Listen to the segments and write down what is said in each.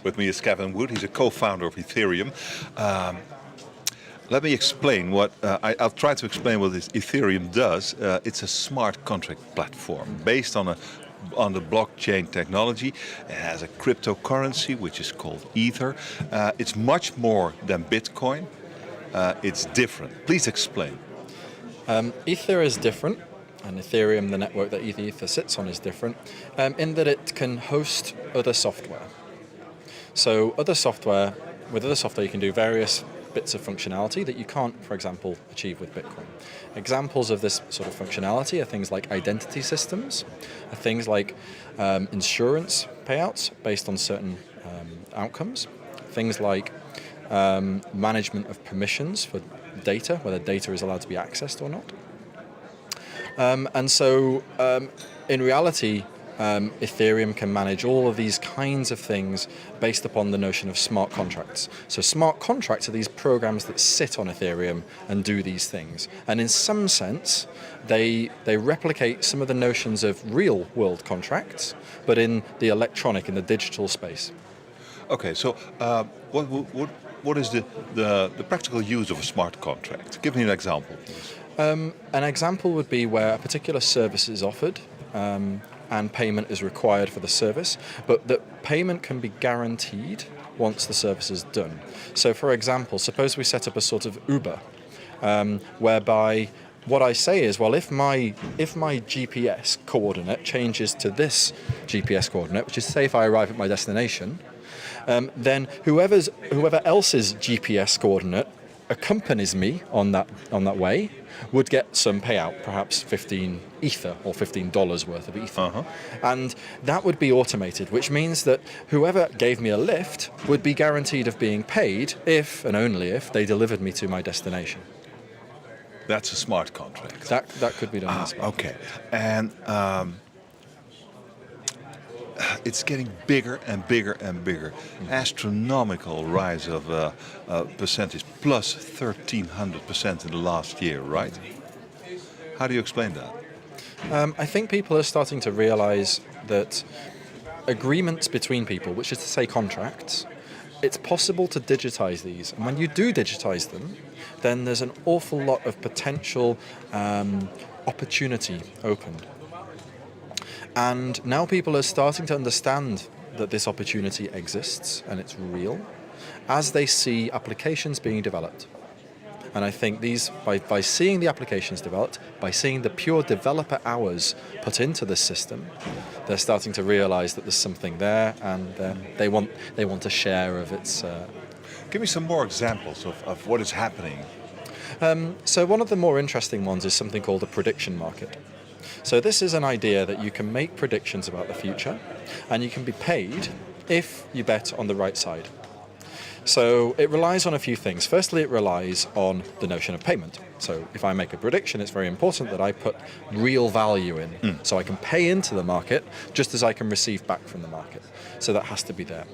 With me is Gavin Wood. He's a co-founder of Ethereum. Let me explain I'll try to explain what this Ethereum does. It's a smart contract platform based on the blockchain technology. It has a cryptocurrency which is called Ether. It's much more than Bitcoin. It's different. Please explain. Ether is different, and Ethereum, the network that Ether sits on, is different in that it can host other software. So with other software you can do various bits of functionality that you can't, for example, achieve with Bitcoin. Examples of this sort of functionality are things like identity systems, are things like insurance payouts based on certain outcomes, things like management of permissions for data, whether data is allowed to be accessed or not. In reality, Ethereum can manage all of these kinds of things based upon the notion of smart contracts. So smart contracts are these programs that sit on Ethereum and do these things. And in some sense, they replicate some of the notions of real world contracts, but in the electronic, in the digital space. Okay, so what is the practical use of a smart contract? Give me an example, please. An example would be where a particular service is offered and payment is required for the service, but that payment can be guaranteed once the service is done. So for example, suppose we set up a sort of Uber, whereby what I say is, well, if my GPS coordinate changes to this GPS coordinate, which is, say, if I arrive at my destination, then whoever else's GPS coordinate accompanies me on that way would get some payout, perhaps 15 Ether or $15 worth of Ether. Uh-huh. And that would be automated, which means that whoever gave me a lift would be guaranteed of being paid if, and only if, they delivered me to my destination. That's a smart contract. That could be done. Okay. And it's getting bigger and bigger and bigger. Astronomical rise of percentage, plus 1,300% in the last year, right? How do you explain that? I think people are starting to realize that agreements between people, which is to say contracts, it's possible to digitize these. And when you do digitize them, then there's an awful lot of potential opportunity opened. And now people are starting to understand that this opportunity exists and it's real as they see applications being developed. And I think by seeing the applications developed, by seeing the pure developer hours put into this system, they're starting to realize that there's something there, and they want a share of its. Give me some more examples of what is happening. So one of the more interesting ones is something called a prediction market. So this is an idea that you can make predictions about the future, and you can be paid if you bet on the right side. So it relies on a few things. Firstly, it relies on the notion of payment. So if I make a prediction, it's very important that I put real value in. So I can pay into the market just as I can receive back from the market. So that has to be there.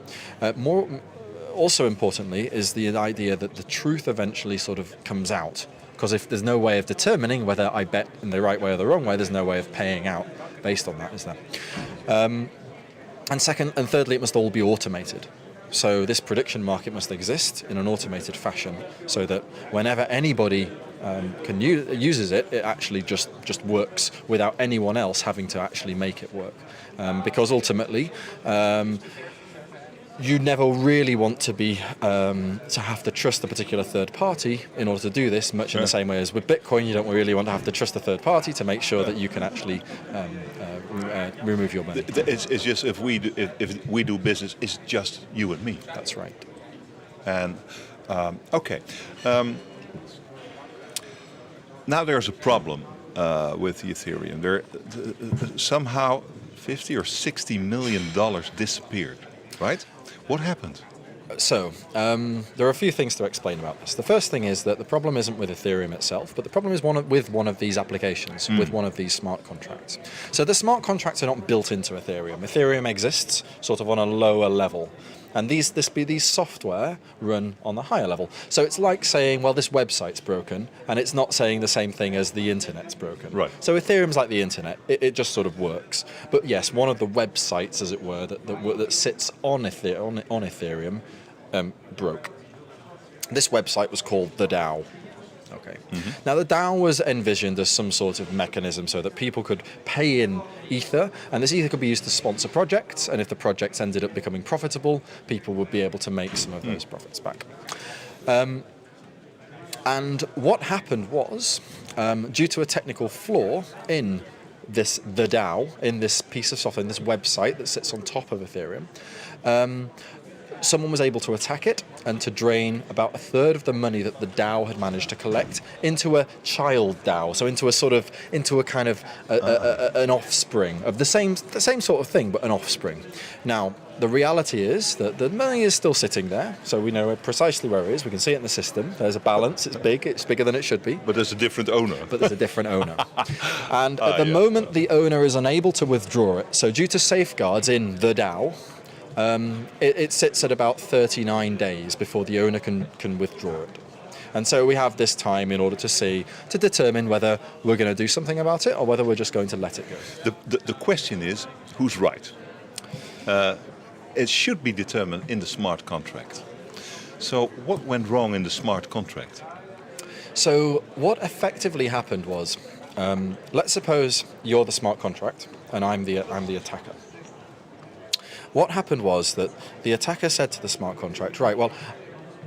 Also importantly is the idea that the truth eventually sort of comes out. Because if there's no way of determining whether I bet in the right way or the wrong way, there's no way of paying out based on that, is there? And thirdly, it must all be automated. So this prediction market must exist in an automated fashion, so that whenever anybody uses it, it actually just works without anyone else having to actually make it work. Because ultimately, you never really want to be to have to trust a particular third party in order to do this, much in the same way as with Bitcoin, you don't really want to have to trust a third party to make sure that you can actually remove your money. It's just if we do business, it's just you and me. That's right. And okay. Now there's a problem with Ethereum. Somehow $50 or $60 million disappeared, right? What happened? So, there are a few things to explain about this. The first thing is that the problem isn't with Ethereum itself, but the problem is with one of these applications, with one of these smart contracts. So the smart contracts are not built into Ethereum. Ethereum exists sort of on a lower level. And these software run on the higher level. So it's like saying, well, this website's broken, and it's not saying the same thing as the internet's broken. Right. So Ethereum's like the internet. It just sort of works. But yes, one of the websites, as it were, that sits on Ethereum broke. This website was called the DAO. Okay. Now, the DAO was envisioned as some sort of mechanism so that people could pay in Ether, and this Ether could be used to sponsor projects, and if the projects ended up becoming profitable, people would be able to make some of those profits back. And what happened was, due to a technical flaw in the DAO, in this piece of software, in this website that sits on top of Ethereum, someone was able to attack it and to drain about a third of the money that the DAO had managed to collect into a child DAO, so into a kind of an offspring of the same sort of thing, but an offspring. Now, the reality is that the money is still sitting there, so we know precisely where it is. We can see it in the system. There's a balance. It's big. It's bigger than it should be. But there's a different owner. And at the moment, the owner is unable to withdraw it. So due to safeguards in the DAO, it sits at about 39 days before the owner can withdraw it. And so we have this time in order to determine whether we're going to do something about it or whether we're just going to let it go. The question is, who's right? It should be determined in the smart contract. So what went wrong in the smart contract? So what effectively happened was, let's suppose you're the smart contract and I'm the attacker. What happened was that the attacker said to the smart contract, right, well,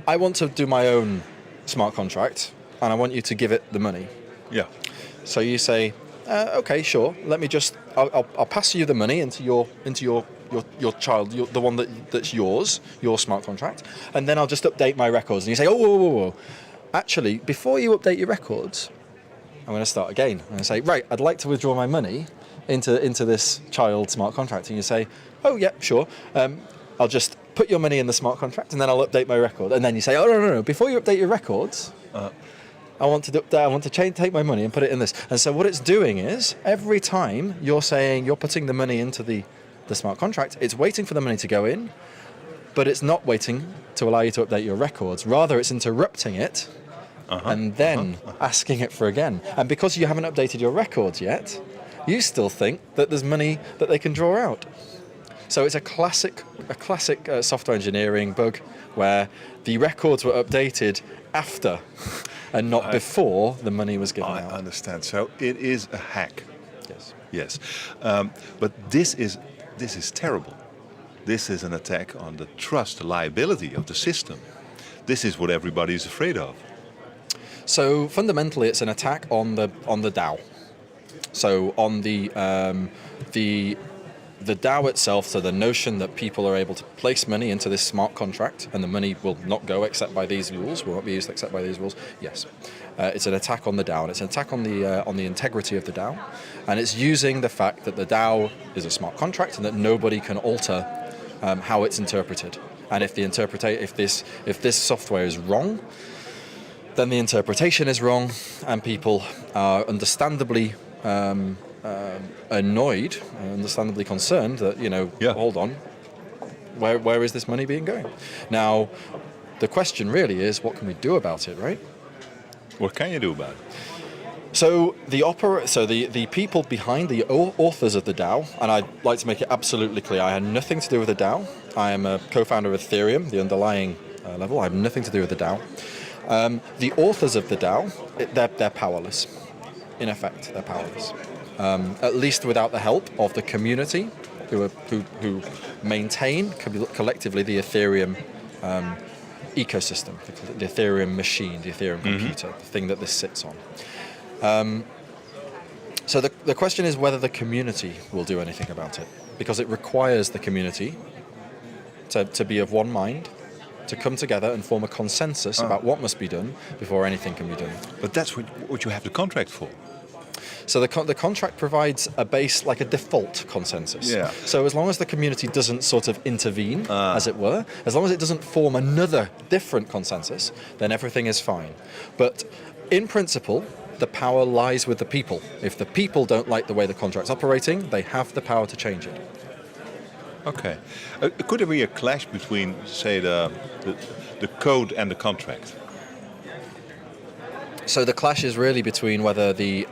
I want to do my own smart contract and I want you to give it the money. Yeah. So you say, okay, sure, I'll pass you the money into your child, the one that's yours, your smart contract, and then I'll just update my records. And you say, whoa. Actually, before you update your records, I'm going to start again. I'm going to say, right, I'd like to withdraw my money into this child smart contract. And you say, oh, yeah, sure. I'll just put your money in the smart contract and then I'll update my record. And then you say, oh, no. Before you update your records, I want to take my money and put it in this. And so what it's doing is every time you're saying you're putting the money into the smart contract, it's waiting for the money to go in, but it's not waiting to allow you to update your records. Rather, it's interrupting it and then asking it for again. And because you haven't updated your records yet, you still think that there's money that they can draw out. So it's a classic software engineering bug where the records were updated after and not before the money was given out. I understand. So it is a hack. Yes. But this is terrible. This is an attack on the trust, the liability of the system. This is what everybody is afraid of. So fundamentally, it's an attack on the DAO. So on the DAO itself, so the notion that people are able to place money into this smart contract and the money will not go except by these rules, will not be used except by these rules. Yes, it's an attack on the DAO, and it's an attack on the integrity of the DAO, and it's using the fact that the DAO is a smart contract and that nobody can alter how it's interpreted. And if this software is wrong, then the interpretation is wrong, and people are understandably annoyed, understandably concerned that, hold on, where is this money being going? Now, the question really is, what can we do about it, right? What can you do about it? So the people behind, the authors of the DAO, and I'd like to make it absolutely clear, I had nothing to do with the DAO. I am a co-founder of Ethereum, the underlying level. I have nothing to do with the DAO. The authors of the DAO, they're powerless. In effect, they're powerless. At least without the help of the community, who maintain collectively the Ethereum ecosystem, the Ethereum machine, the Ethereum computer, the thing that this sits on. So the question is whether the community will do anything about it, because it requires the community to be of one mind, to come together and form a consensus about what must be done before anything can be done. But that's what you have the contract for. So the contract provides a base, like a default consensus. Yeah. So as long as the community doesn't sort of intervene, as it were, as long as it doesn't form another different consensus, then everything is fine. But in principle, the power lies with the people. If the people don't like the way the contract's operating, they have the power to change it. Okay. Could there be a clash between, say, the code and the contract? So the clash is really between whether the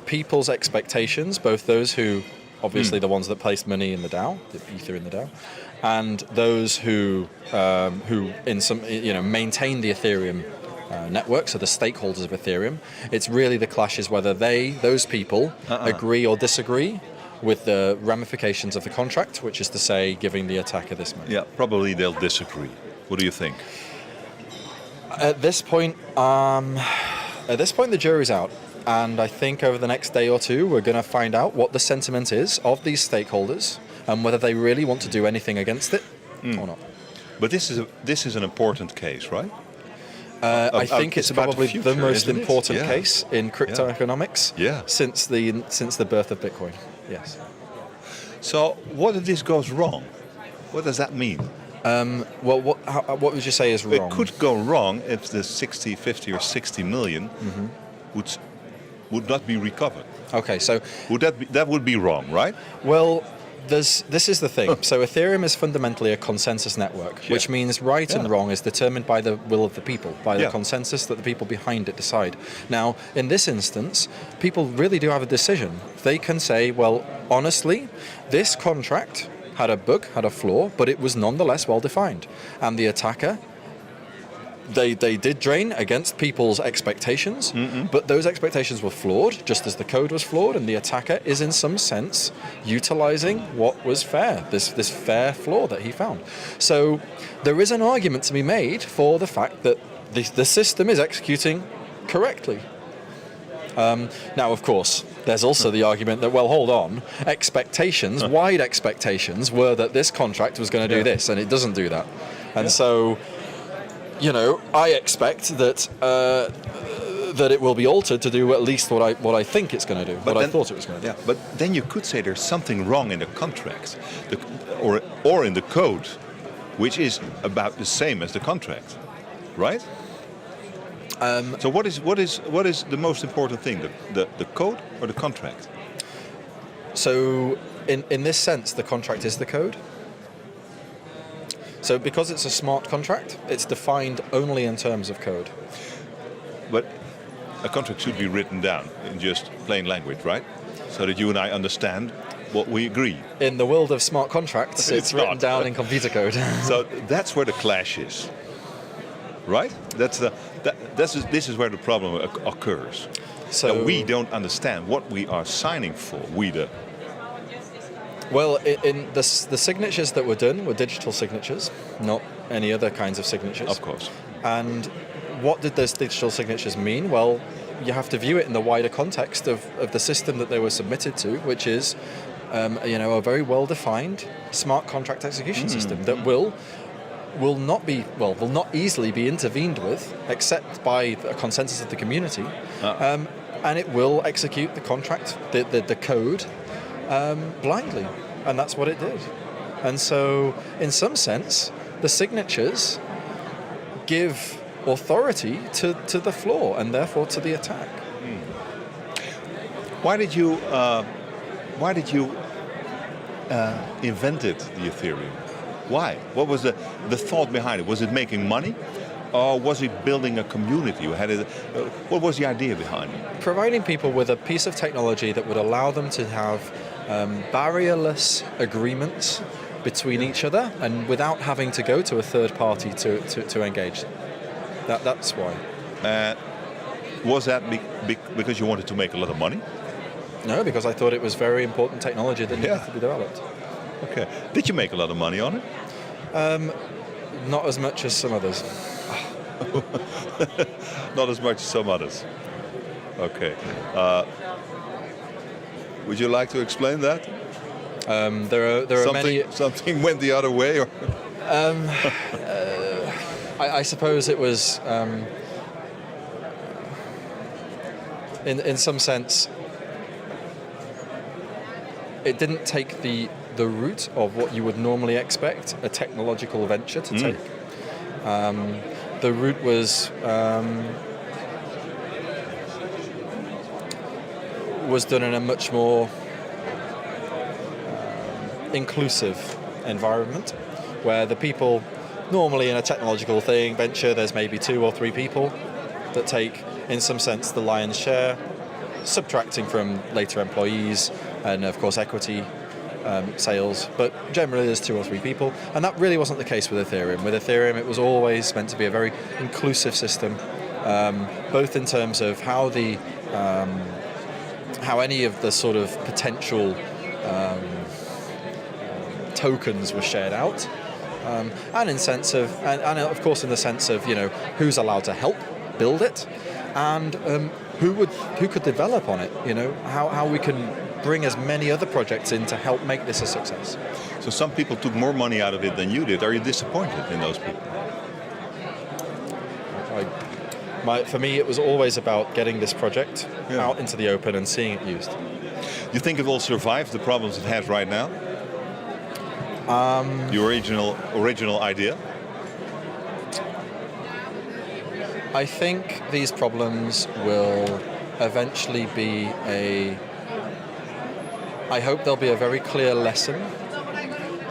people's expectations, both those who, obviously the ones that placed money in the DAO, the ether in the DAO, and those who in some maintain the Ethereum network, so the stakeholders of Ethereum. It's really the clash is whether those people agree or disagree with the ramifications of the contract, which is to say, giving the attacker this money. Yeah, probably they'll disagree. What do you think? At this point, the jury's out. And I think over the next day or two, we're going to find out what the sentiment is of these stakeholders and whether they really want to do anything against it or not. But this is an important case, right? I think it's about the probably future, the most isn't it? important Yeah. case in crypto economics since the birth of Bitcoin. Yes. So what if this goes wrong? What does that mean? Well, what would you say is wrong? It could go wrong if the 60, 50 or 60 million would not be recovered. Okay, so That would be wrong, right? well, this is the thing. So Ethereum is fundamentally a consensus network, which means right and wrong is determined by the will of the people, by the consensus that the people behind it decide. Now, in this instance, people really do have a decision. They can say, well, honestly, this contract had a bug, had a flaw, but it was nonetheless well defined. And the attacker, they did drain against people's expectations, but those expectations were flawed, just as the code was flawed, and the attacker is in some sense utilizing what was fair, this fair flaw that he found. So there is an argument to be made for the fact that the system is executing correctly. Now, of course, there's also the argument that, well, hold on, expectations, wide expectations, were that this contract was going to do this, and it doesn't do that. And so, I expect that that it will be altered to do at least what I think it's going to do, I thought it was going to do. Yeah, but then you could say there's something wrong in the contract, or in the code, which is about the same as the contract, right? So what is the most important thing, the code or the contract? So in this sense, the contract is the code. So because it's a smart contract, it's defined only in terms of code. But a contract should be written down in just plain language, right? So that you and I understand what we agree. In the world of smart contracts, it's written not. down in computer code. So that's where the clash is, right? This is where the problem occurs. So that we don't understand what we are signing for. Well, in the signatures that were done were digital signatures, not any other kinds of signatures. Of course. And what did those digital signatures mean? Well, you have to view it in the wider context of the system that they were submitted to, which is, a very well-defined smart contract execution system that will not easily be intervened with, except by a consensus of the community, and it will execute the contract, the code, blindly, and that's what it did. And so, in some sense, the signatures give authority to the flaw and therefore to the attack. Why did you invent it, the Ethereum? Why? What was the thought behind it? Was it making money? Or was it building a community? What was the idea behind it? Providing people with a piece of technology that would allow them to have barrierless agreements between each other and without having to go to a third party to engage them. That's why. Was that because you wanted to make a lot of money? No, because I thought it was very important technology that needed to be developed. Okay. Did you make a lot of money on it? Not as much as some others. Not as much as some others. Okay. Would you like to explain that? There are many. Something went the other way, or? I suppose it was, in some sense, it didn't take the route of what you would normally expect a technological venture to take. The route was done in a much more inclusive environment where the people, normally in a technological venture, there's maybe 2 or 3 people that take, in some sense, the lion's share, subtracting from later employees and, of course, equity sales. But generally, there's 2 or 3 people. And that really wasn't the case with Ethereum. With Ethereum, it was always meant to be a very inclusive system, both in terms of how any of the sort of potential tokens were shared out, and in sense of, and of course in the sense of, you know, who's allowed to help build it, and who could develop on it. You know, how we can bring as many other projects in to help make this a success. So some people took more money out of it than you did. Are you disappointed in those people? For me, it was always about getting this project out into the open and seeing it used. You think it will survive the problems it has right now? The original idea? I think these problems will eventually be I hope there'll be a very clear lesson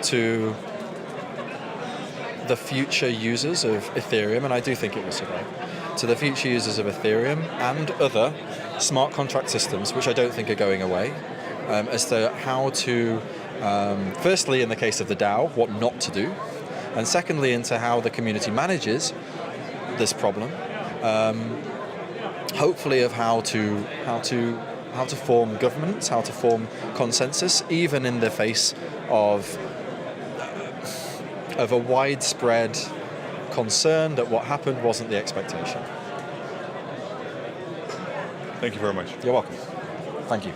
to the future users of Ethereum, and I do think it will survive, to the future users of Ethereum and other smart contract systems, which I don't think are going away, as to how to, firstly, in the case of the DAO, what not to do, and secondly, into how the community manages this problem, hopefully of how to form governments, how to form consensus, even in the face of a widespread concern that what happened wasn't the expectation. Thank you very much. You're welcome. Thank you.